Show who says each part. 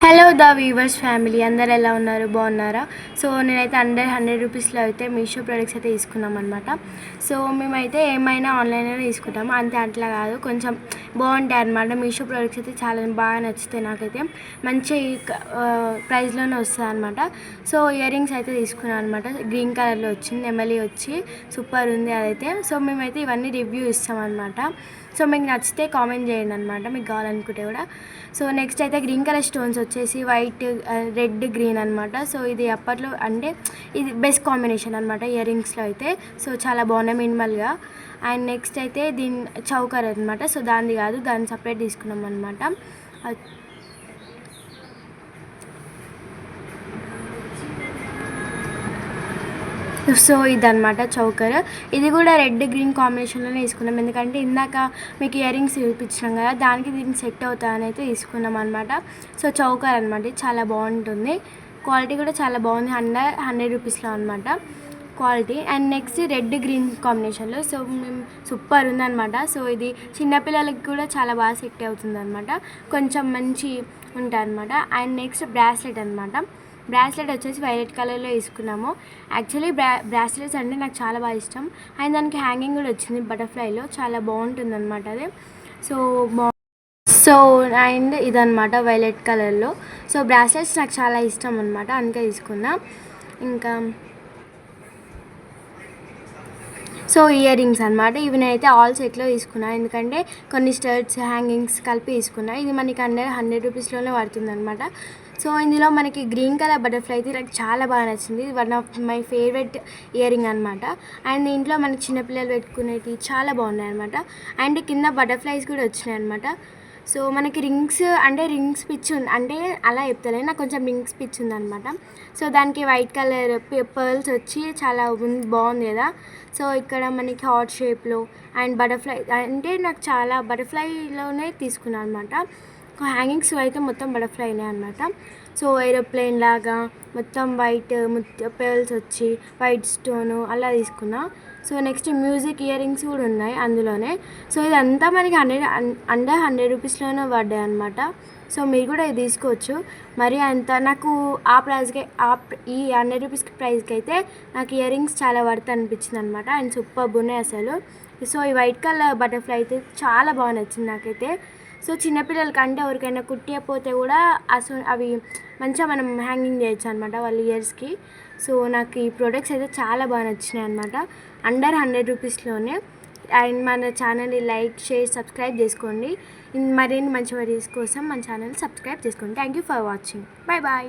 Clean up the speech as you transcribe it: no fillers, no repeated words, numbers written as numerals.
Speaker 1: Hello the weavers family అందరు ఎలా ఉన్నారు, బాగున్నారా? సో నేనైతే అండర్ 100 రూపీస్లో అయితే మీషో ప్రొడక్ట్స్ అయితే తీసుకున్నాం అనమాట. సో మేమైతే ఏమైనా ఆన్లైన్లో తీసుకుంటాము, అంతే అట్లా కాదు, కొంచెం బాగుంటాయి అనమాట. మీషో ప్రొడక్ట్స్ అయితే చాలా బాగా నచ్చుతాయి నాకైతే, మంచి ప్రైస్లోనే వస్తుంది అనమాట. సో ఇయర్ రింగ్స్ అయితే తీసుకున్నాను అనమాట, గ్రీన్ కలర్లో వచ్చింది, నెమలి వచ్చి సూపర్ ఉంది అదైతే. సో మేమైతే ఇవన్నీ రివ్యూ ఇస్తామన్నమాట. సో మీకు నచ్చితే కామెంట్ చేయండి అనమాట, మీకు కావాలనుకుంటే కూడా. సో నెక్స్ట్ అయితే గ్రీన్ కలర్ స్టోన్స్ వచ్చేసి వైట్, రెడ్, గ్రీన్ అనమాట. సో ఇది అప్పట్లో అంటే ఇది బెస్ట్ కాంబినేషన్ అనమాట ఇయర్ రింగ్స్లో అయితే. సో చాలా బాగున్నాయి మినిమల్గా. అండ్ నెక్స్ట్ అయితే దీని చౌకర్ అనమాట. సో దాన్ని కాదు, దాన్ని సపరేట్ తీసుకున్నాం అనమాట. సో ఇదనమాట చౌకర్. ఇది కూడా రెడ్ గ్రీన్ కాంబినేషన్లోనే తీసుకున్నాం, ఎందుకంటే ఇందాక మీకు ఇయర్ రింగ్స్ చూపించినాం కదా, దానికి దీనికి సెట్ అవుతాయని అయితే తీసుకున్నాం అనమాట. సో చౌకర్ అనమాట, చాలా బాగుంటుంది, క్వాలిటీ కూడా చాలా బాగుంది, 100 రూపీస్లో అనమాట quality. And next red green కాంబినేషన్లో, సో మేము సూపర్ ఉందనమాట. సో ఇది చిన్నపిల్లలకి కూడా చాలా బాగా సెట్ అవుతుంది అనమాట, కొంచెం మంచి ఉంటుంది అనమాట. అండ్ నెక్స్ట్ బ్రాస్లెట్ అనమాట. బ్రాస్లెట్ వచ్చేసి వైలెట్ కలర్లో తీసుకున్నాము. యాక్చువల్లీ బ్రాస్లెట్స్ అంటే నాకు చాలా బాగా ఇష్టం. అండ్ దానికి హ్యాంగింగ్ కూడా వచ్చింది బటర్ఫ్లైలో, చాలా బాగుంటుంది అనమాట అది. సో సో అండ్ ఇదనమాట వైలెట్ కలర్లో. సో బ్రాస్లెట్స్ నాకు చాలా ఇష్టం అనమాట, అందుకే తీసుకున్నా. ఇంకా సో ఇయర్ రింగ్స్ అనమాట, ఇవి నేనైతే ఆల్ సెట్లో తీసుకున్నాను, ఎందుకంటే కొన్ని స్టడ్స్ హ్యాంగింగ్స్ కలిపి తీసుకున్నా. ఇది మనకి 100 రూపీస్లోనే పడుతుంది అనమాట. సో ఇందులో మనకి గ్రీన్ కలర్ బటర్ఫ్లై అయితే నాకు చాలా బాగా నచ్చింది, one of my favourite ear ring అనమాట. అండ్ దీంట్లో మనకి చిన్నపిల్లలు పెట్టుకునేవి చాలా బాగున్నాయి అనమాట. అండ్ కింద బటర్ఫ్లైస్ కూడా వచ్చినాయి అనమాట. సో మనకి రింగ్స్ అంటే రింగ్స్ పిచ్ ఉంది, అంటే అలా చెప్తలే, నాకు కొంచెం రింగ్స్ పిచ్ ఉందనమాట. సో దానికి వైట్ కలర్ పర్ల్స్ వచ్చి చాలా బాగుంది కదా. సో ఇక్కడ మనకి హార్ట్ షేప్లో అండ్ బటర్ఫ్లై, అంటే నాకు చాలా బటర్ఫ్లైలోనే తీసుకున్నాను అనమాట. హ్యాంగింగ్స్ అయితే మొత్తం బటర్ఫ్లైనే అనమాట. సో ఏరోప్లేన్ లాగా మొత్తం వైట్ పర్ల్స్ వచ్చి వైట్ స్టోను అలా తీసుకున్నా. So next music ear rings కూడా ఉన్నాయి అందులోనే. సో ఇదంతా మనకి అండర్ 100 రూపీస్లోనే పడ్డాయి అనమాట. సో మీరు కూడా ఇది తీసుకోవచ్చు. మరి అంత నాకు ఆ ప్రైస్కి ఈ 100 రూపీస్ ప్రైస్కి అయితే నాకు ఇయర్ రింగ్స్ చాలా వర్త్ అనిపించింది అనమాట. అండ్ సూపర్ ఉన్నాయి అసలు. సో ఈ వైట్ కలర్ బటర్ఫ్లై అయితే చాలా బాగా నచ్చింది నాకైతే. సో చిన్నపిల్లలకి అంటే ఎవరికైనా కుట్టియపోతే కూడా అసలు అవి మంచిగా మనం హ్యాంగింగ్ చేయొచ్చు అనమాట వాళ్ళ ఇయర్స్కి. సో నాకు ఈ ప్రోడక్ట్స్ అయితే చాలా బాగా నచ్చినాయి అనమాట, అండర్ 100 రూపీస్లోనే. అండ్ మన ఛానల్ని లైక్, షేర్, సబ్స్క్రైబ్ చేసుకోండి. మరిన్ని మంచి వీడియోస్ కోసం మన ఛానల్ని సబ్స్క్రైబ్ చేసుకోండి. Thank you for watching. Bye bye.